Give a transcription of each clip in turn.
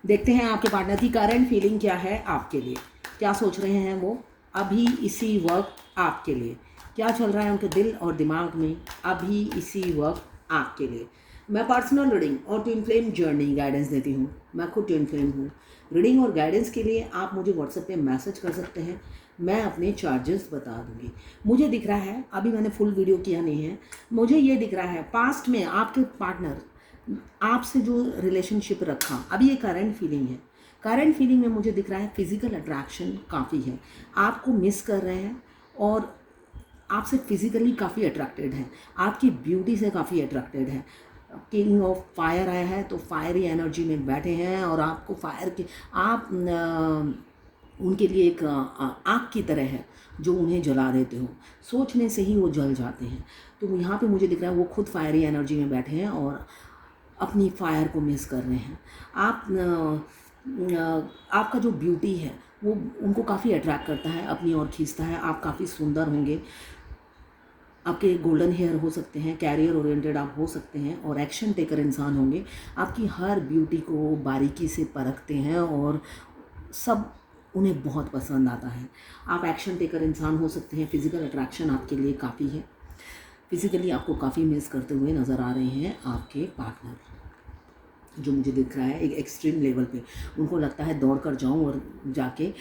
देखते हैं आपके पार्टनर की करंट फीलिंग क्या है आपके लिए, क्या सोच रहे हैं वो अभी इसी वक्त आपके लिए, क्या चल रहा है उनके दिल और दिमाग में अभी इसी वक्त आपके लिए। मैं पर्सनल रीडिंग और ट्विन फ्लेम जर्नी गाइडेंस देती हूँ। मैं खुद ट्विन फ्लेम हूँ। रीडिंग और गाइडेंस के लिए आप मुझे व्हाट्सएप पे मैसेज कर सकते हैं, मैं अपने चार्जेस बता दूँगी। मुझे दिख रहा है, अभी मैंने फुल वीडियो किया नहीं है, मुझे ये दिख रहा है पास्ट में आपके पार्टनर आपसे जो रिलेशनशिप रखा, अभी ये करंट फीलिंग है। करंट फीलिंग में मुझे दिख रहा है फिजिकल अट्रैक्शन काफ़ी है, आपको मिस कर रहे हैं और आपसे फिजिकली काफ़ी अट्रैक्टेड हैं, आपकी ब्यूटी से काफ़ी अट्रैक्टेड हैं। किंग ऑफ फायर आया है तो फायरी एनर्जी में बैठे हैं और आपको फायर के आप उनके लिए एक आग की तरह है जो उन्हें जला देते हो, सोचने से ही वो जल जाते हैं। तो यहाँ पे मुझे दिख रहा है वो खुद फायरी एनर्जी में बैठे हैं और अपनी फायर को मिस कर रहे हैं। आपका जो ब्यूटी है वो उनको काफ़ी अट्रैक्ट करता है, अपनी ओर खींचता है। आप काफ़ी सुंदर होंगे, आपके गोल्डन हेयर हो सकते हैं, कैरियर ओरिएंटेड आप हो सकते हैं और एक्शन टेकर इंसान होंगे। आपकी हर ब्यूटी को बारीकी से परखते हैं और सब उन्हें बहुत पसंद आता है। आप एक्शन टेकर इंसान हो सकते हैं। फिजिकल अट्रैक्शन आपके लिए काफ़ी है, फिजिकली आपको काफ़ी मिस करते हुए नज़र आ रहे हैं आपके पार्टनर, जो मुझे दिख रहा है एक एक्सट्रीम लेवल पे। उनको लगता है दौड़ कर जाऊँ और जाके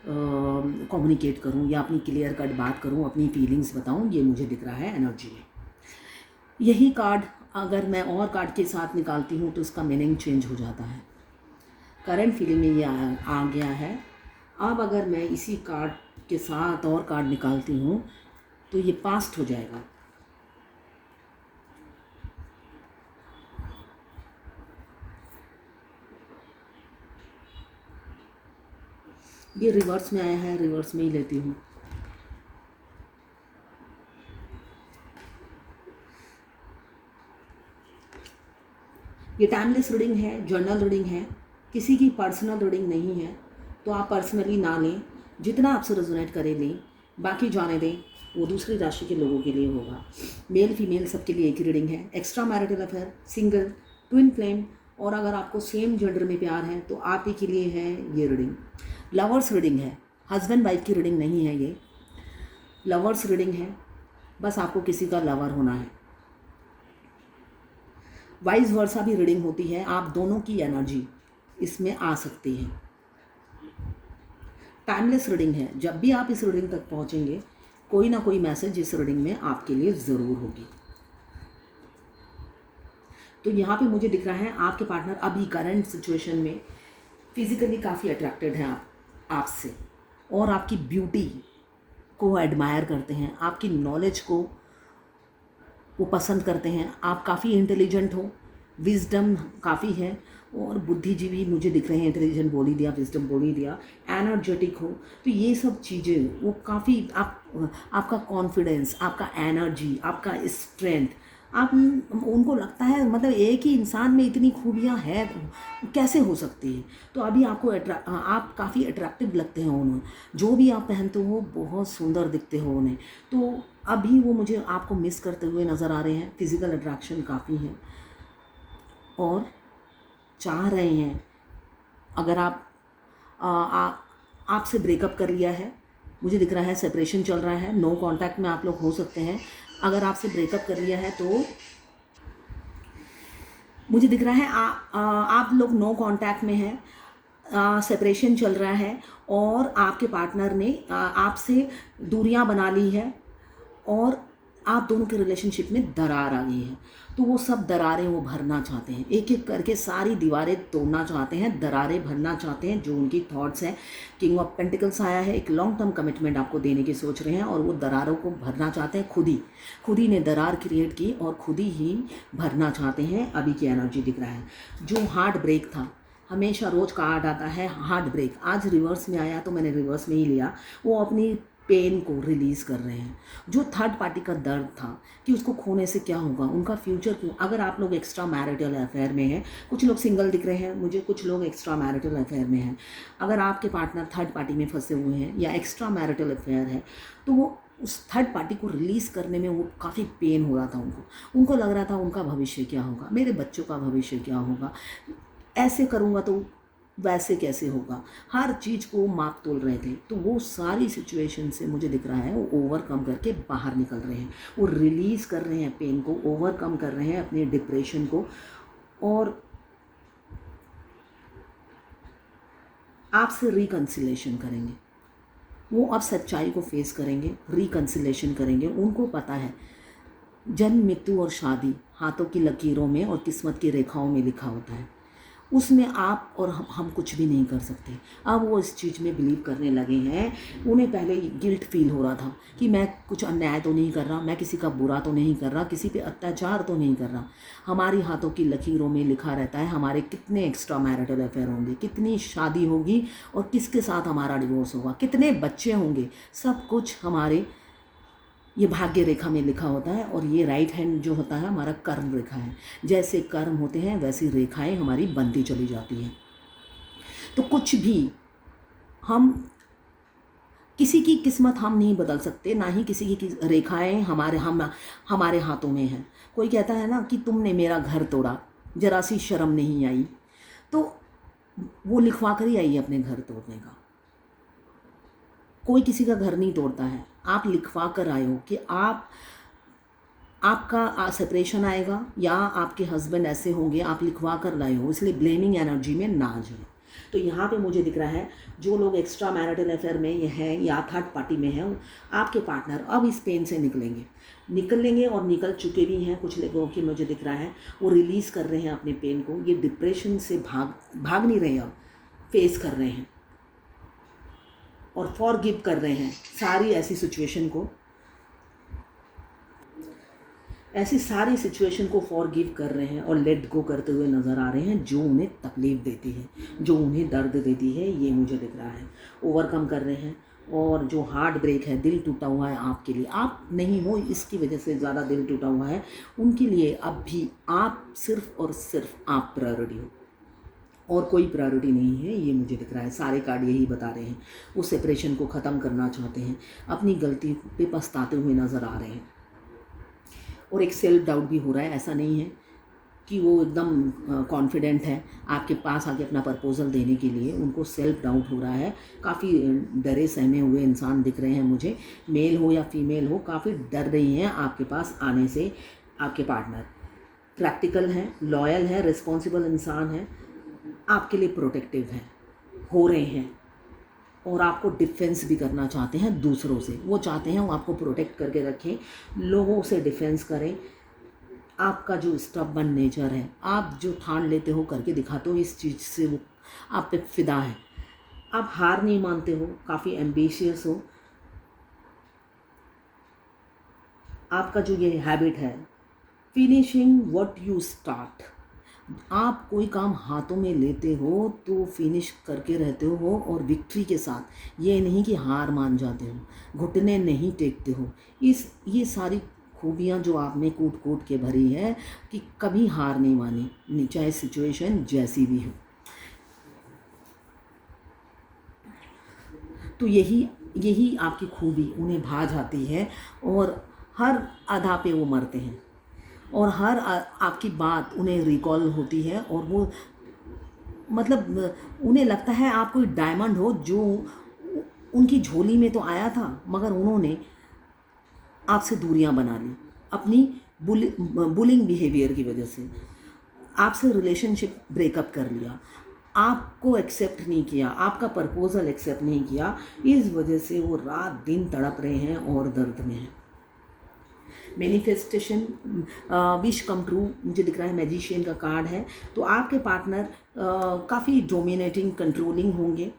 कम्युनिकेट करूँ या अपनी क्लियर कट बात करूँ, अपनी फीलिंग्स बताऊँ, ये मुझे दिख रहा है एनर्जी में। यही कार्ड अगर मैं और कार्ड के साथ निकालती हूँ तो उसका मीनिंग चेंज हो जाता है। करंट फीलिंग में ये आ गया है। अब अगर मैं इसी कार्ड के साथ और कार्ड निकालती हूँ तो ये पास्ट हो जाएगा। ये रिवर्स में आया है, रिवर्स में ही लेती हूँ। ये टाइमलेस रीडिंग है, जर्नल रीडिंग है, किसी की पर्सनल रीडिंग नहीं है, तो आप पर्सनली ना लें, जितना आपसे रेजोनेट करे लें, बाकी जाने दें, वो दूसरी राशि के लोगों के लिए होगा। मेल फीमेल सबके लिए एक ही रीडिंग है। Extra marital affair, single, twin flame और अगर आपको सेम जेंडर में प्यार है तो आप ही के लिए है ये रीडिंग। लवर्स रीडिंग है, हस्बैंड वाइफ की रीडिंग नहीं है ये, लवर्स रीडिंग है, बस आपको किसी का लवर होना है। वाइस वर्सा भी रीडिंग होती है, आप दोनों की एनर्जी इसमें आ सकती है। टाइमलेस रीडिंग है, जब भी आप इस रीडिंग तक पहुंचेंगे कोई ना कोई मैसेज इस रीडिंग में आपके लिए ज़रूर होगी। तो यहाँ पे मुझे दिख रहा है आपके पार्टनर अभी करंट सिचुएशन में फिजिकली काफ़ी अट्रैक्टेड हैं आपसे और आपकी ब्यूटी को एडमायर करते हैं, आपकी नॉलेज को वो पसंद करते हैं। आप काफ़ी इंटेलिजेंट हो, विजडम काफ़ी है और बुद्धिजीवी मुझे दिख रहे हैं। इंटेलिजेंट बोल ही दिया, विजडम बोल ही दिया, एनर्जेटिक हो, तो ये सब चीज़ें वो काफ़ी आपका कॉन्फिडेंस, आपका एनर्जी, आपका स्ट्रेंथ, आप उनको लगता है मतलब एक ही इंसान में इतनी खूबियाँ हैं कैसे हो सकती है। तो अभी आपको आप काफ़ी अट्रैक्टिव लगते हैं उन्हें, जो भी आप पहनते हो बहुत सुंदर दिखते हो उन्हें। तो अभी वो मुझे आपको मिस करते हुए नज़र आ रहे हैं। फिजिकल अट्रैक्शन काफ़ी है और चाह रहे हैं अगर आपसे ब्रेकअप कर लिया है, मुझे दिख रहा है सेपरेशन चल रहा है, नो कांटेक्ट में आप लोग हो सकते हैं। अगर आपसे ब्रेकअप कर लिया है तो मुझे दिख रहा है आप लोग नो कांटेक्ट में हैं, सेपरेशन चल रहा है और आपके पार्टनर ने आपसे दूरियां बना ली है और आप दोनों के रिलेशनशिप में दरार आ गई है। तो वो सब दरारें वो भरना चाहते हैं, एक एक करके सारी दीवारें तोड़ना चाहते हैं, दरारें भरना चाहते हैं, जो उनकी थॉट्स हैं। किंग ऑफ पेंटिकल्स आया है, एक लॉन्ग टर्म कमिटमेंट आपको देने की सोच रहे हैं और वो दरारों को भरना चाहते हैं। खुद ही ने दरार क्रिएट की और खुद ही भरना चाहते हैं। अभी की एनर्जी दिख रहा है जो हार्ट ब्रेक था, हमेशा रोज कार्ड आता है हार्ट ब्रेक, आज रिवर्स में आया तो मैंने रिवर्स में ही लिया। वो अपनी पेन को रिलीज़ कर रहे हैं, जो थर्ड पार्टी का दर्द था कि उसको खोने से क्या होगा, उनका फ्यूचर क्यों। अगर आप लोग एक्स्ट्रा मैरिटल अफेयर में हैं, कुछ लोग सिंगल दिख रहे हैं मुझे, कुछ लोग एक्स्ट्रा मैरिटल अफेयर में हैं। अगर आपके पार्टनर थर्ड पार्टी में फंसे हुए हैं या एक्स्ट्रा मैरिटल अफेयर है तो वो उस थर्ड पार्टी को रिलीज़ करने में वो काफ़ी पेन हो रहा था उनको लग रहा था उनका भविष्य क्या होगा, मेरे बच्चों का भविष्य क्या होगा, ऐसे करूँगा तो वैसे कैसे होगा, हर चीज़ को माप तोल रहे थे। तो वो सारी सिचुएशन से मुझे दिख रहा है वो ओवरकम करके बाहर निकल रहे हैं, वो रिलीज़ कर रहे हैं पेन को, ओवरकम कर रहे हैं अपने डिप्रेशन को, और आपसे रिकन्सिलेशन करेंगे। वो अब सच्चाई को फेस करेंगे, रिकन्सिलेशन करेंगे। उनको पता है जन्म, मृत्यु और शादी हाथों की लकीरों में और किस्मत की रेखाओं में लिखा होता है, उसमें आप और हम कुछ भी नहीं कर सकते। अब वो इस चीज़ में बिलीव करने लगे हैं। उन्हें पहले गिल्ट फील हो रहा था कि मैं कुछ अन्याय तो नहीं कर रहा, मैं किसी का बुरा तो नहीं कर रहा, किसी पे अत्याचार तो नहीं कर रहा। हमारी हाथों की लकीरों में लिखा रहता है हमारे कितने एक्स्ट्रा मैरिटल अफेयर होंगे, कितनी शादी होगी और किसके साथ हमारा डिवोर्स होगा, कितने बच्चे होंगे, सब कुछ हमारे ये भाग्य रेखा में लिखा होता है। और ये राइट हैंड जो होता है हमारा कर्म रेखा है। जैसे कर्म होते हैं वैसी रेखाएं हमारी बनती चली जाती हैं। तो कुछ भी हम, किसी की किस्मत हम नहीं बदल सकते, ना ही किसी की रेखाएं हमारे हाथों में हैं। कोई कहता है ना कि तुमने मेरा घर तोड़ा, जरा सी शर्म नहीं आई, तो वो लिखवा कर ही आई है अपने घर तोड़ने का। कोई किसी का घर नहीं तोड़ता है, आप लिखवा कर आए हो कि आपका सेपरेशन आएगा या आपके हस्बैंड ऐसे होंगे, आप लिखवा कर लाए हो, इसलिए ब्लेमिंग एनर्जी में ना जाए। तो यहाँ पे मुझे दिख रहा है जो लोग एक्स्ट्रा मैरिटल अफेयर में ये हैं या थर्ड पार्टी में हैं, आपके पार्टनर अब इस पेन से निकलेंगे और निकल चुके भी हैं। कुछ लोगों की मुझे दिख रहा है वो रिलीज़ कर रहे हैं अपने पेन को, ये डिप्रेशन से भाग नहीं रहे, अब फेस कर रहे हैं और फॉरगिव कर रहे हैं सारी ऐसी सारी सिचुएशन को फॉरगिव कर रहे हैं और लेट गो करते हुए नज़र आ रहे हैं जो उन्हें तकलीफ़ देती है, जो उन्हें दर्द देती है, ये मुझे दिख रहा है। ओवरकम कर रहे हैं। और जो हार्ट ब्रेक है, दिल टूटा हुआ है आपके लिए, आप नहीं हो इसकी वजह से ज़्यादा दिल टूटा हुआ है, उनके लिए अब भी आप सिर्फ और सिर्फ आप प्रायोरिटी हो और कोई प्रायोरिटी नहीं है, ये मुझे दिख रहा है। सारे कार्ड यही बता रहे हैं। वो सेपरेशन को ख़त्म करना चाहते हैं, अपनी गलती पे पछताते हुए नज़र आ रहे हैं। और एक सेल्फ डाउट भी हो रहा है। ऐसा नहीं है कि वो एकदम कॉन्फिडेंट है आपके पास आके अपना प्रपोजल देने के लिए, उनको सेल्फ डाउट हो रहा है। काफ़ी डरे सहमे हुए इंसान दिख रहे हैं मुझे, मेल हो या फीमेल हो, काफ़ी डर रही हैं आपके पास आने से। आपके पार्टनर प्रैक्टिकल हैं, लॉयल है, रिस्पॉन्सिबल इंसान है, आपके लिए प्रोटेक्टिव हो रहे हैं और आपको डिफेंस भी करना चाहते हैं दूसरों से। वो चाहते हैं वो आपको प्रोटेक्ट करके रखें, लोगों से डिफेंस करें। आपका जो स्टबर्न नेचर है, आप जो ठान लेते हो करके दिखाते हो, इस चीज़ से वो आप पे फिदा है। आप हार नहीं मानते हो, काफ़ी एम्बिशियस हो। आपका जो ये हैबिट है फिनिशिंग व्हाट यू स्टार्ट, आप कोई काम हाथों में लेते हो तो फिनिश करके रहते हो और विक्ट्री के साथ। ये नहीं कि हार मान जाते हो, घुटने नहीं टेकते हो। ये सारी खूबियाँ जो आपने कूट कूट के भरी है कि कभी हार नहीं मानी, चाहे सिचुएशन जैसी भी हो। तो यही आपकी खूबी उन्हें भा जाती है और हर अदा पे वो मरते हैं और हर आपकी बात उन्हें रिकॉल होती है और वो मतलब उन्हें लगता है आप कोई डायमंड हो जो उनकी झोली में तो आया था, मगर उन्होंने आपसे दूरियां बना ली अपनी बुलिंग बिहेवियर की वजह से। आपसे रिलेशनशिप ब्रेकअप कर लिया, आपको एक्सेप्ट नहीं किया, आपका प्रपोजल एक्सेप्ट नहीं किया। इस वजह से वो रात दिन तड़प रहे हैं और दर्द में हैं। मैनिफेस्टेशन, विश कम ट्रू मुझे दिख रहा है, मैजिशियन का कार्ड है। तो आपके पार्टनर काफ़ी डोमिनेटिंग, कंट्रोलिंग होंगे,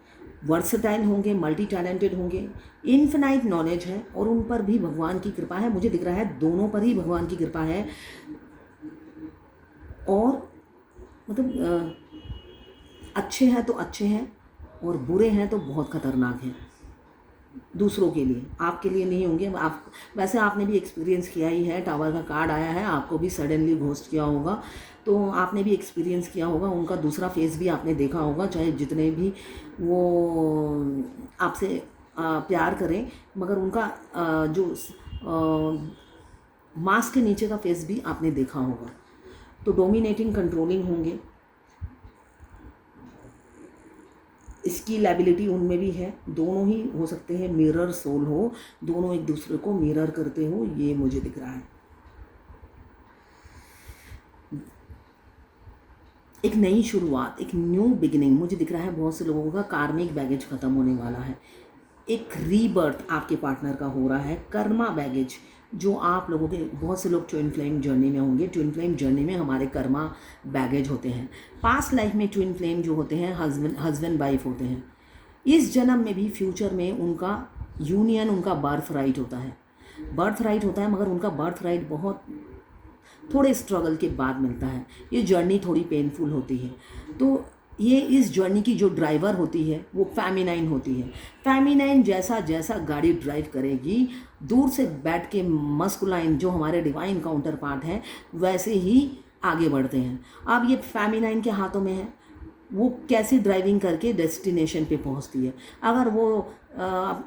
वर्सटाइल होंगे, मल्टी टैलेंटेड होंगे, इन्फिनाइट नॉलेज है और उन पर भी भगवान की कृपा है। मुझे दिख रहा है दोनों पर ही भगवान की कृपा है और मतलब अच्छे हैं तो अच्छे हैं और बुरे हैं तो बहुत ख़तरनाक हैं दूसरों के लिए, आपके लिए नहीं होंगे। आप वैसे आपने भी एक्सपीरियंस किया ही है, टावर का कार्ड आया है, आपको भी सडनली घोस्ट किया होगा, तो आपने भी एक्सपीरियंस किया होगा, उनका दूसरा फेस भी आपने देखा होगा। चाहे जितने भी वो आपसे प्यार करें, मगर उनका जो मास्क के नीचे का फेस भी आपने देखा होगा। तो डोमिनेटिंग, कंट्रोलिंग होंगे, स्किल एबिलिटी उनमें भी है, दोनों ही हो सकते हैं, मिरर सोल हो, दोनों एक दूसरे को मिरर करते हो, ये मुझे दिख रहा है। एक नई शुरुआत, एक न्यू बिगिनिंग मुझे दिख रहा है। बहुत से लोगों का कार्मिक बैगेज ख़त्म होने वाला है, एक रीबर्थ आपके पार्टनर का हो रहा है। कर्मा बैगेज जो आप लोगों के, बहुत से लोग ट्विन फ्लेम जर्नी में होंगे। ट्विन फ्लेम जर्नी में हमारे कर्मा बैगेज होते हैं। पास्ट लाइफ में ट्विन फ्लेम जो होते हैं हस्बैंड वाइफ होते हैं। इस जन्म में भी फ्यूचर में उनका यूनियन, उनका बर्थ राइट होता है। बर्थ राइट होता है, मगर उनका बर्थ राइट बहुत थोड़े स्ट्रगल के बाद मिलता है। ये जर्नी थोड़ी पेनफुल होती है। तो ये इस जर्नी की जो ड्राइवर होती है वो फेमिनाइन होती है। फेमिनाइन जैसा जैसा गाड़ी ड्राइव करेगी, दूर से बैठ के मस्कुलाइन जो हमारे डिवाइन काउंटर पार्ट हैं वैसे ही आगे बढ़ते हैं। अब ये फेमिनाइन के हाथों में है, वो कैसी ड्राइविंग करके डेस्टिनेशन पे पहुंचती है। अगर वो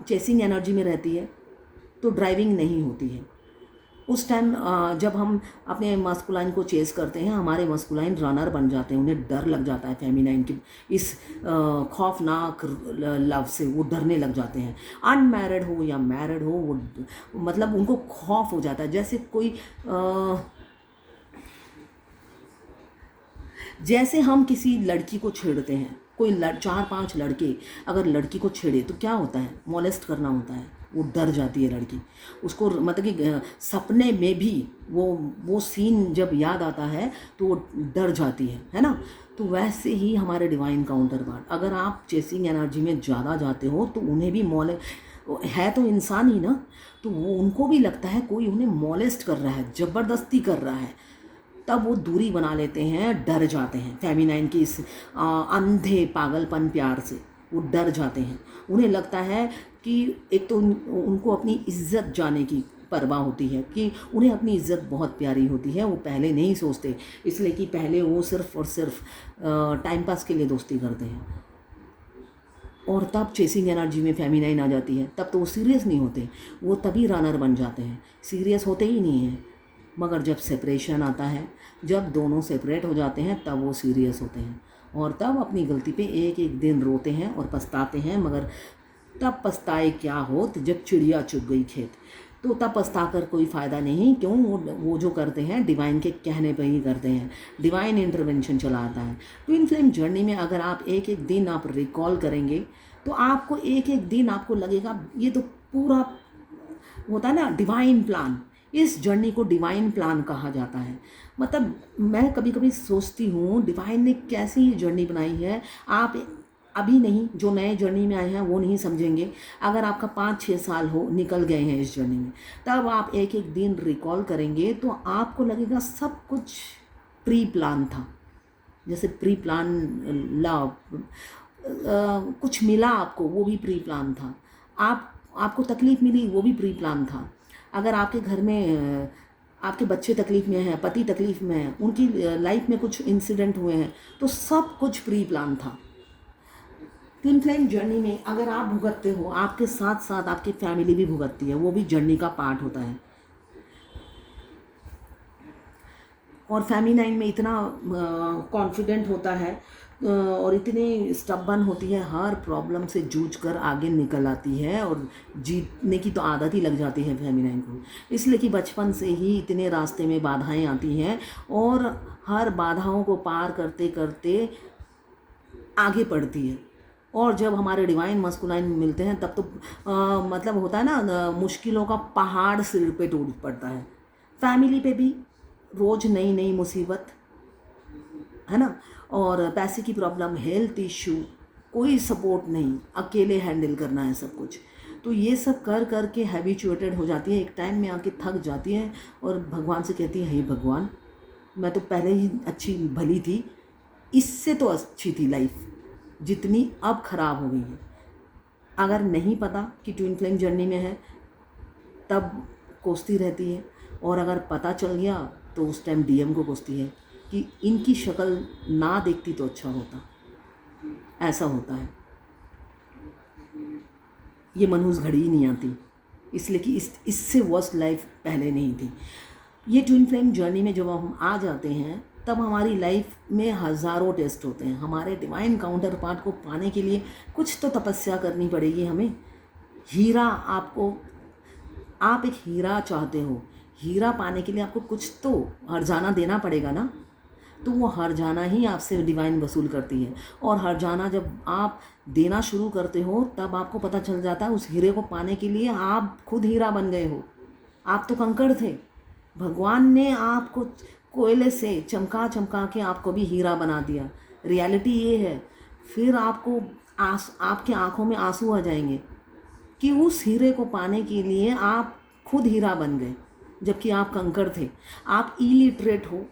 चेसिंग एनर्जी में रहती है तो ड्राइविंग नहीं होती है। उस टाइम जब हम अपने मस्कुलाइन को चेस करते हैं, हमारे मस्कुलाइन रनर बन जाते हैं। उन्हें डर लग जाता है फेमिनाइन की इस खौफनाक लव से, वो डरने लग जाते हैं। अनमैरिड हो या मैरिड हो, वो मतलब उनको खौफ हो जाता है। जैसे कोई जैसे हम किसी लड़की को छेड़ते हैं, कोई 4-5 लड़के अगर लड़की को छेड़े तो क्या होता है, मोलेस्ट करना होता है, वो डर जाती है लड़की। उसको मतलब कि सपने में भी वो सीन जब याद आता है तो वो डर जाती है ना। तो वैसे ही हमारे डिवाइन काउंटर पार्ट, अगर आप चेसिंग एनर्जी में ज़्यादा जाते हो तो उन्हें भी है तो इंसान ही ना, तो वो उनको भी लगता है कोई उन्हें मोलेस्ट कर रहा है, ज़बरदस्ती कर रहा है। तब वो दूरी बना लेते हैं, डर जाते हैं फेमिनाइन की इस अंधे पागलपन प्यार से। वो डर जाते हैं, उन्हें लगता है कि एक तो उनको अपनी इज्जत जाने की परवाह होती है, कि उन्हें अपनी इज्जत बहुत प्यारी होती है। वो पहले नहीं सोचते, इसलिए कि पहले वो सिर्फ और सिर्फ टाइम पास के लिए दोस्ती करते हैं। और तब चेसिंग एनर्जी में फेमिनाइन आ जाती है, तब तो वो सीरियस नहीं होते, वो तभी रनर बन जाते हैं, सीरियस होते ही नहीं हैं। मगर जब सेपरेशन आता है, जब दोनों सेपरेट हो जाते हैं, तब वो सीरियस होते हैं और तब अपनी गलती पे एक एक दिन रोते हैं और पछताते हैं। मगर तब पछताए क्या होत जब चिड़िया चुग गई खेत। तो तब पछता कर कोई फ़ायदा नहीं। क्यों? वो जो करते हैं डिवाइन के कहने पर ही करते हैं, डिवाइन इंटरवेंशन चला आता है। ट्विन फ्लेम जर्नी में अगर आप एक एक दिन आप रिकॉल करेंगे तो आपको एक एक दिन आपको लगेगा ये तो पूरा होता है ना डिवाइन प्लान। इस जर्नी को डिवाइन प्लान कहा जाता है। मतलब मैं कभी कभी सोचती हूँ डिवाइन ने कैसी ये जर्नी बनाई है। आप अभी नहीं, जो नए जर्नी में आए हैं वो नहीं समझेंगे। अगर आपका 5-6 साल हो निकल गए हैं इस जर्नी में, तब आप एक एक दिन रिकॉल करेंगे तो आपको लगेगा सब कुछ प्री प्लान था। जैसे प्री प्लान लव, कुछ मिला आपको वो भी प्री प्लान था। आपको तकलीफ़ मिली वो भी प्री प्लान था। अगर आपके घर में आपके बच्चे तकलीफ़ में हैं, पति तकलीफ़ में हैं, उनकी लाइफ में कुछ इंसिडेंट हुए हैं, तो सब कुछ प्री प्लान था। ट्विन फ्लेम जर्नी में अगर आप भुगतते हो, आपके साथ साथ आपकी फैमिली भी भुगतती है, वो भी जर्नी का पार्ट होता है। और फेमिनाइन में इतना कॉन्फिडेंट होता है और इतनी स्टबर्न होती है, हर प्रॉब्लम से जूझ कर आगे निकल आती है और जीतने की तो आदत ही लग जाती है फेमिनाइन को। इसलिए कि बचपन से ही इतने रास्ते में बाधाएं आती हैं और हर बाधाओं को पार करते करते आगे बढ़ती है। और जब हमारे डिवाइन मस्कुलाइन मिलते हैं तब तो मतलब होता है ना, मुश्किलों का पहाड़ सिर पे टूट पड़ता है। फैमिली पे भी रोज़ नई नई मुसीबत है ना, और पैसे की प्रॉब्लम, हेल्थ इशू, कोई सपोर्ट नहीं, अकेले हैंडल करना है सब कुछ। तो ये सब कर कर के हैबिचुएटेड हो जाती है, एक टाइम में आके थक जाती है और भगवान से कहती है हे भगवान, मैं तो पहले ही अच्छी भली थी, इससे तो अच्छी थी लाइफ, जितनी अब ख़राब हो गई है। अगर नहीं पता कि ट्विन फ्लेम जर्नी में है तब कोसती रहती है, और अगर पता चल गया तो उस टाइम डीएम को कोसती है कि इनकी शक्ल ना देखती तो अच्छा होता। ऐसा होता है, ये मनहूस घड़ी ही नहीं आती, इसलिए कि इससे वर्स्ट लाइफ पहले नहीं थी। ये ट्विन फ्लेम जर्नी में जब हम आ जाते हैं तब हमारी लाइफ में हज़ारों टेस्ट होते हैं। हमारे डिवाइन काउंटर पार्ट को पाने के लिए कुछ तो तपस्या करनी पड़ेगी हमें। हीरा आपको, आप एक हीरा चाहते हो, हीरा पाने के लिए आपको कुछ तो हर्जाना देना पड़ेगा ना। तो वो हर्जाना ही आपसे डिवाइन वसूल करती है। और हर्जाना जब आप देना शुरू करते हो तब आपको पता चल जाता है उस हीरे को पाने के लिए आप खुद हीरा बन गए हो। आप तो कंकड़ थे, भगवान ने आपको कोयले से चमका चमका के आपको भी हीरा बना दिया। रियलिटी ये है। फिर आपको आपके आंखों में आंसू आ जाएंगे कि उस हीरे को पाने के लिए आप खुद हीरा बन गए, जबकि आप कंकड़ थे। आप इलिटरेट हो,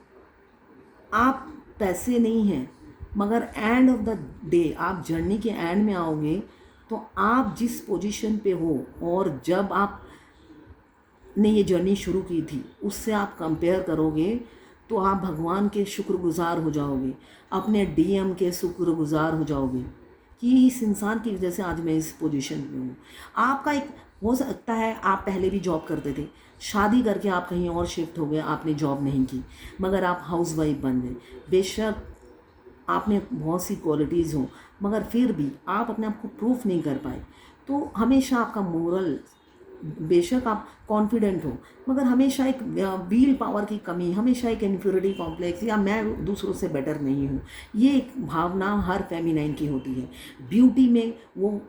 आप पैसे नहीं हैं, मगर एंड ऑफ द डे आप जर्नी के एंड में आओगे तो आप जिस पोजीशन पे हो और जब आप ने ये जर्नी शुरू की थी उससे आप कंपेयर करोगे तो आप भगवान के शुक्रगुजार हो जाओगे, अपने डीएम के शुक्रगुजार हो जाओगे कि इस इंसान की वजह से आज मैं इस पोजीशन पे हूँ। आपका एक हो सकता है आप पहले भी जॉब करते थे, शादी करके आप कहीं और शिफ्ट हो गए, आपने जॉब नहीं की मगर आप हाउसवाइफ बन गए। बेशक आपने बहुत सी क्वालिटीज़ हो मगर फिर भी आप अपने आप को प्रूफ नहीं कर पाए। तो हमेशा आपका मोरल, बेशक आप कॉन्फिडेंट हो मगर हमेशा एक व्हील पावर की कमी, हमेशा एक इन्फ्योरिटी कॉम्प्लेक्स या मैं दूसरों से बेटर नहीं हूँ, ये एक भावना हर फेमिनाइन की होती है। ब्यूटी में वो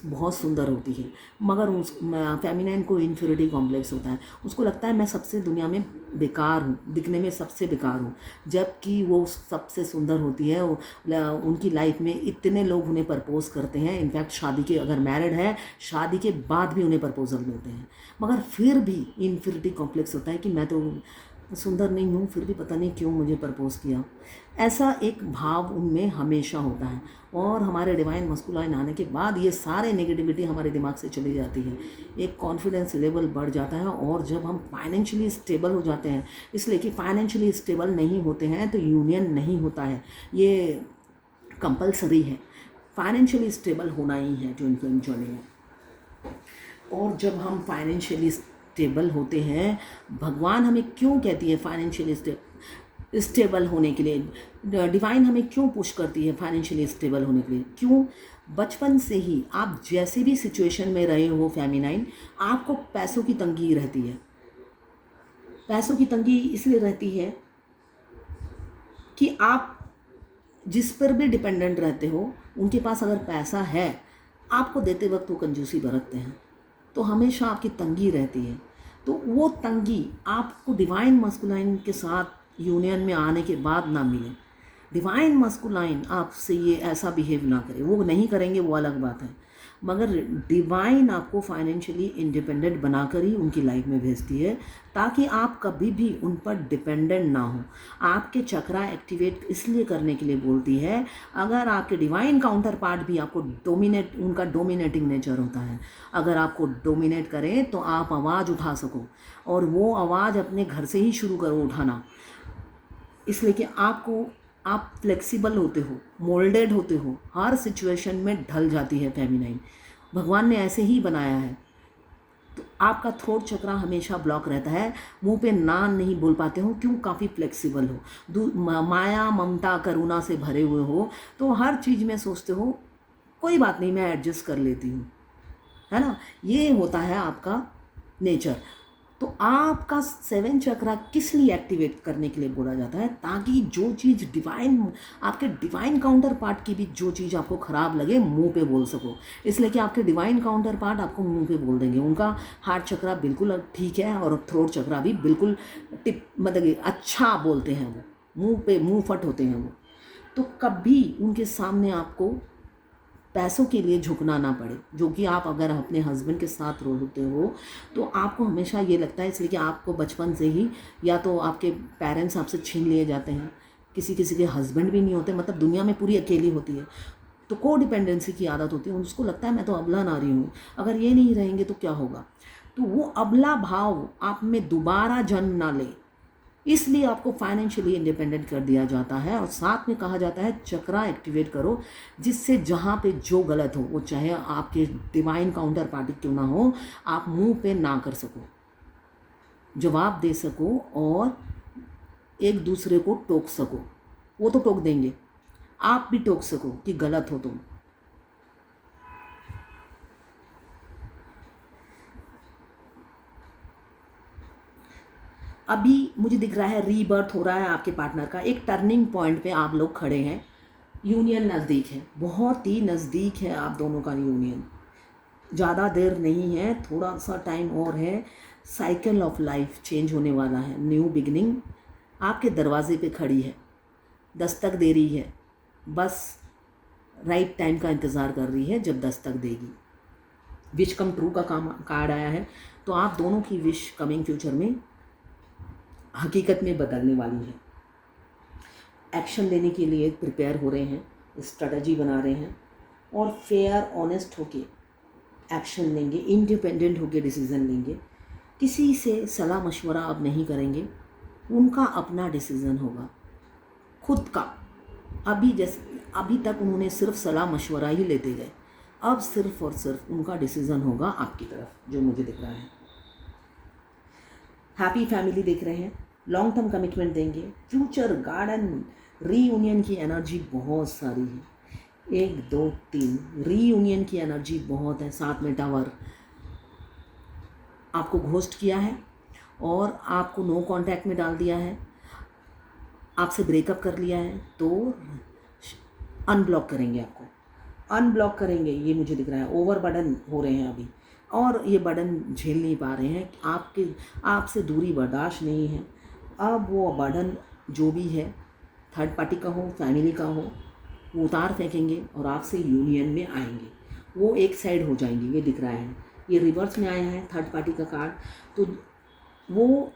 बहुत सुंदर होती है मगर उस फेमिनाइन को इन्फ्योरिटी कॉम्प्लेक्स होता है। उसको लगता है मैं सबसे दुनिया में बेकार हूँ, दिखने में सबसे बेकार हूँ, जबकि वो सबसे सुंदर होती है। उनकी लाइफ में इतने लोग उन्हें प्रपोज करते हैं, इनफैक्ट शादी के, अगर मैरिड है शादी के बाद भी उन्हें प्रपोजल मिलते हैं, मगर फिर भी इन्फ्योरिटी कॉम्प्लेक्स होता है कि मैं तो सुंदर नहीं हूँ, फिर भी पता नहीं क्यों मुझे प्रपोज किया। ऐसा एक भाव उनमें हमेशा होता है। और हमारे डिवाइन मस्कुलाइन आने के बाद ये सारे नेगेटिविटी हमारे दिमाग से चली जाती है, एक कॉन्फिडेंस लेवल बढ़ जाता है। और जब हम फाइनेंशियली स्टेबल हो जाते हैं, इसलिए कि फाइनेंशियली स्टेबल नहीं होते हैं तो यूनियन नहीं होता है, ये कंपलसरी है। फाइनेंशियली स्टेबल होना ही है ट्विन फ्लेम जर्नी में। और जब हम फाइनेंशियली स्टेबल होते हैं, भगवान हमें क्यों कहती है फाइनेंशियली स्टेबल होने के लिए, डिवाइन हमें क्यों पुश करती है फाइनेंशियली स्टेबल होने के लिए? क्यों? बचपन से ही आप जैसे भी सिचुएशन में रहे हो फेमिनाइन, आपको पैसों की तंगी रहती है। पैसों की तंगी इसलिए रहती है कि आप जिस पर भी डिपेंडेंट रहते हो, उनके पास अगर पैसा है, आपको देते वक्त वो कंजूसी बरतते हैं, तो हमेशा आपकी तंगी रहती है। तो वो तंगी आपको डिवाइन मस्कुलाइन के साथ यूनियन में आने के बाद ना मिले। डिवाइन मस्कुलाइन आपसे ये ऐसा बिहेव ना करे, वो नहीं करेंगे, वो अलग बात है, मगर डिवाइन आपको फाइनेंशियली इंडिपेंडेंट बनाकर ही उनकी लाइफ में भेजती है ताकि आप कभी भी उन पर डिपेंडेंट ना हो। आपके चक्रा एक्टिवेट इसलिए करने के लिए बोलती है, अगर आपके डिवाइन काउंटर पार्ट भी आपको डोमिनेट, उनका डोमिनेटिंग नेचर होता है, अगर आपको डोमिनेट करें तो आप आवाज़ उठा सको, और वो आवाज़ अपने घर से ही शुरू करो उठाना। इसलिए कि आप फ्लेक्सिबल होते हो, मोल्डेड होते हो, हर सिचुएशन में ढल जाती है फेमिनाइन, भगवान ने ऐसे ही बनाया है। तो आपका थ्रोट चक्रा हमेशा ब्लॉक रहता है, मुंह पे ना नहीं बोल पाते हो, क्यों? काफ़ी फ्लेक्सिबल हो, माया ममता करुणा से भरे हुए हो, तो हर चीज़ में सोचते हो कोई बात नहीं, मैं एडजस्ट कर लेती हूँ, है ना। ये होता है आपका नेचर। तो आपका 7 चक्रा किस लिए एक्टिवेट करने के लिए बोला जाता है? ताकि जो चीज़ डिवाइन, आपके डिवाइन काउंटर पार्ट की भी जो चीज़ आपको ख़राब लगे, मुंह पे बोल सको। इसलिए कि आपके डिवाइन काउंटर पार्ट आपको मुंह पे बोल देंगे। उनका हार्ट चक्रा बिल्कुल ठीक है और थ्रोट चक्रा भी बिल्कुल मतलब अच्छा बोलते हैं, वो मुँह पे मुँह फट होते हैं वो। तो कभी उनके सामने आपको पैसों के लिए झुकना ना पड़े, जो कि आप अगर अपने हस्बैंड के साथ होते हो तो आपको हमेशा ये लगता है, इसलिए कि आपको बचपन से ही या तो आपके पेरेंट्स आपसे छीन लिए जाते हैं, किसी किसी के हस्बैंड भी नहीं होते, मतलब दुनिया में पूरी अकेली होती है, तो को डिपेंडेंसी की आदत होती है। उसको लगता है मैं तो अबला नारी हूँ, अगर ये नहीं रहेंगे तो क्या होगा। तो वो अबला भाव आप में दोबारा जन्म ना ले, इसलिए आपको फाइनेंशियली इंडिपेंडेंट कर दिया जाता है। और साथ में कहा जाता है चक्रा एक्टिवेट करो, जिससे जहाँ पे जो गलत हो, वो चाहे आपके डिवाइन काउंटर पार्टी क्यों ना हो, आप मुंह पे ना कर सको, जवाब दे सको और एक दूसरे को टोक सको। वो तो टोक देंगे, आप भी टोक सको कि गलत हो तुम। अभी मुझे दिख रहा है रीबर्थ हो रहा है आपके पार्टनर का। एक टर्निंग पॉइंट पे आप लोग खड़े हैं, यूनियन नज़दीक है, बहुत ही नज़दीक है आप दोनों का यूनियन। ज़्यादा देर नहीं है, थोड़ा सा टाइम और है। साइकिल ऑफ लाइफ चेंज होने वाला है, न्यू बिगनिंग आपके दरवाजे पे खड़ी है, दस्तक दे रही है, बस राइट टाइम का इंतज़ार कर रही है जब दस्तक देगी। विश कम ट्रू का काम कार्ड आया है, तो आप दोनों की विश कमिंग फ्यूचर में हकीकत में बदलने वाली है। एक्शन लेने के लिए प्रिपेयर हो रहे हैं, स्ट्रेटजी बना रहे हैं और फेयर ऑनेस्ट होके एक्शन लेंगे, इंडिपेंडेंट होके डिसीज़न लेंगे। किसी से सलाह मशवरा अब नहीं करेंगे, उनका अपना डिसीज़न होगा, खुद का। अभी तक उन्होंने सिर्फ सलाह मशवरा ही लेते गए, अब सिर्फ और सिर्फ उनका डिसीज़न होगा आपकी तरफ, जो मुझे दिख रहा है। हैप्पी फैमिली देख रहे हैं, लॉन्ग टर्म कमिटमेंट देंगे, फ्यूचर गार्डन रीयूनियन की एनर्जी बहुत सारी है। 1 2 3 रीयूनियन की एनर्जी बहुत है। साथ में टावर आपको घोस्ट किया है और आपको नो कांटेक्ट में डाल दिया है, आपसे ब्रेकअप कर लिया है, तो अनब्लॉक करेंगे, आपको अनब्लॉक करेंगे, ये मुझे दिख रहा है। ओवर बर्डन हो रहे हैं अभी और ये बर्डन झेल नहीं पा रहे हैं, आपसे दूरी बर्दाश्त नहीं है। अब वो बर्डन जो भी है, थर्ड पार्टी का हो, फैमिली का हो, वो उतार फेंकेंगे और आपसे यूनियन में आएंगे। वो एक साइड हो जाएंगे, ये दिख रहा है। ये रिवर्स में आया है थर्ड पार्टी का कार्ड, तो वो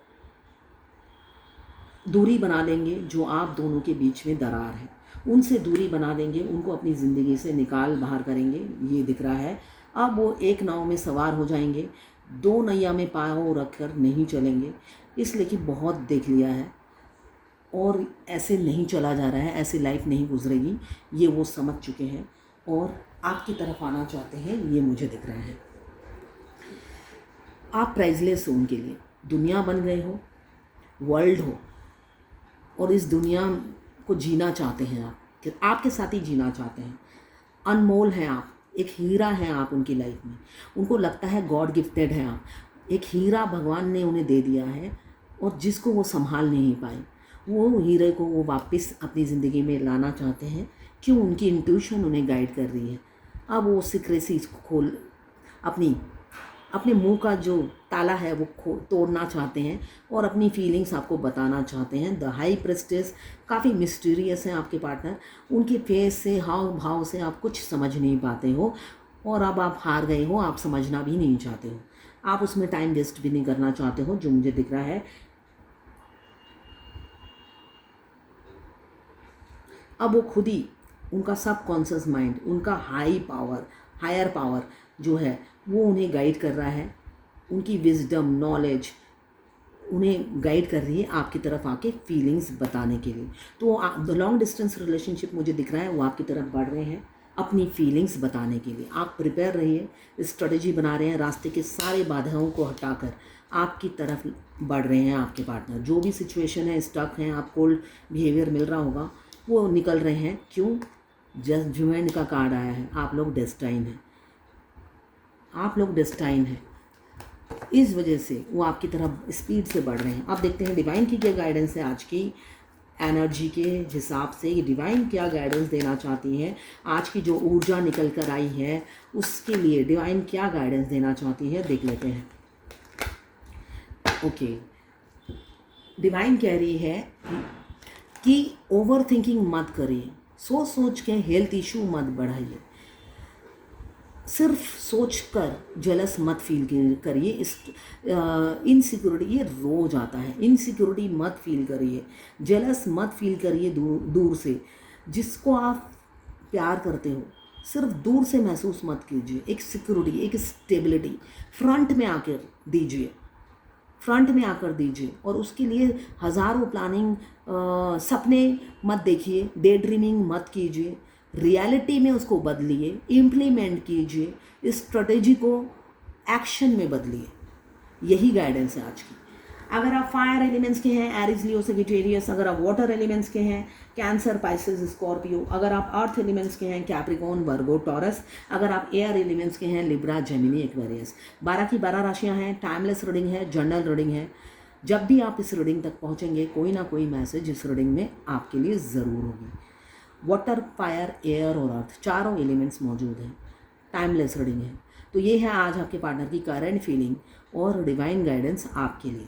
दूरी बना लेंगे जो आप दोनों के बीच में दरार है, उनसे दूरी बना देंगे, उनको अपनी ज़िंदगी से निकाल बाहर करेंगे, ये दिख रहा है। अब वो एक नाव में सवार हो जाएंगे, 2 नैया में पाँव रखकर नहीं चलेंगे, इसलिए कि बहुत देख लिया है और ऐसे नहीं चला जा रहा है, ऐसी लाइफ नहीं गुजरेगी, ये वो समझ चुके हैं और आपकी तरफ आना चाहते हैं, ये मुझे दिख रहा है। आप प्राइजलेस हो उनके लिए, दुनिया बन गए हो, वर्ल्ड हो और इस दुनिया को जीना चाहते हैं आप, कि आपके साथ ही जीना चाहते हैं। अनमोल हैं आप, एक हीरा हैं आप उनकी लाइफ में। उनको लगता है गॉड गिफ्टेड है आप, एक हीरा भगवान ने उन्हें दे दिया है और जिसको वो संभाल नहीं पाए, वो हीरे को वो वापस अपनी ज़िंदगी में लाना चाहते हैं। क्यों? उनकी इंट्यूशन उन्हें गाइड कर रही है। अब वो सीक्रेसी खोल अपने मुंह का जो ताला है वो तोड़ना चाहते हैं और अपनी फीलिंग्स आपको बताना चाहते हैं। द हाई प्रेस्टेस काफ़ी मिस्टीरियस हैं आपके पार्टनर, उनके फेस से, हाव भाव से आप कुछ समझ नहीं पाते हो और अब आप हार गए हो, आप समझना भी नहीं चाहते हो, आप उसमें टाइम वेस्ट भी नहीं करना चाहते हो, जो मुझे दिख रहा है। अब वो खुद ही, उनका सबकॉन्शियस माइंड, उनका हायर पावर जो है वो उन्हें गाइड कर रहा है, उनकी विजडम नॉलेज उन्हें गाइड कर रही है आपकी तरफ आके फीलिंग्स बताने के लिए। तो लॉन्ग डिस्टेंस रिलेशनशिप मुझे दिख रहा है वो आपकी तरफ बढ़ रहे हैं अपनी फीलिंग्स बताने के लिए। आप प्रिपेयर रहिए, स्ट्रेटजी बना रहे हैं, रास्ते के सारे बाधाओं को हटाकर आपकी तरफ बढ़ रहे हैं आपके पार्टनर। जो भी सिचुएशन है, स्टक हैं, आप कोल्ड बिहेवियर मिल रहा होगा, वो निकल रहे हैं। क्यों? जजमेंट का कार्ड आया है, आप लोग डेस्टाइन हैं, आप लोग डेस्टाइन हैं, इस वजह से वो आपकी तरफ स्पीड से बढ़ रहे हैं। अब देखते हैं डिवाइन की क्या गाइडेंस है आज की एनर्जी के हिसाब से। ये डिवाइन क्या गाइडेंस देना चाहती है, आज की जो ऊर्जा निकल कर आई है उसके लिए डिवाइन क्या गाइडेंस देना चाहती है, देख लेते हैं। ओके, डिवाइन कह रही है कि ओवर थिंकिंग मत करिए, सोच के हेल्थ इशू मत बढ़ाइए, सिर्फ सोच कर जेलस मत फील करिए। इनसिक्योरिटी ये रोज आता है, इनसिक्योरिटी मत फील करिए, जेलस मत फील करिए दूर से। जिसको आप प्यार करते हो सिर्फ दूर से महसूस मत कीजिए, एक सिक्योरिटी, एक स्टेबिलिटी फ्रंट में आकर दीजिए, फ्रंट में आकर दीजिए। और उसके लिए हज़ारों प्लानिंग, सपने मत देखिए, डे ड्रीमिंग मत कीजिए, रियलिटी में उसको बदलिए, इम्प्लीमेंट कीजिए, इस स्ट्रेटेजी को एक्शन में बदलिए। यही गाइडेंस है आज की। अगर आप फायर एलिमेंट्स के हैं एरिस लियो सजिटेरियस, अगर आप वाटर एलिमेंट्स के हैं कैंसर पाइसेस स्कॉर्पियो, अगर आप अर्थ एलिमेंट्स के हैं कैप्रिकॉर्न वर्गो टॉरस, अगर आप एयर एलिमेंट्स के हैं लिब्रा जेमिनी एक्वेरियस। 12 की 12 राशियां हैं, टाइमलेस रीडिंग है, जनरल रीडिंग है। जब भी आप इस रीडिंग तक पहुंचेंगे कोई ना कोई मैसेज इस रीडिंग में आपके लिए ज़रूर होगी। वाटर, फायर, एयर और अर्थ चारों एलिमेंट्स मौजूद हैं, टाइमलेस रीडिंग है। तो ये है आज आपके पार्टनर की करंट फीलिंग और डिवाइन गाइडेंस आपके लिए।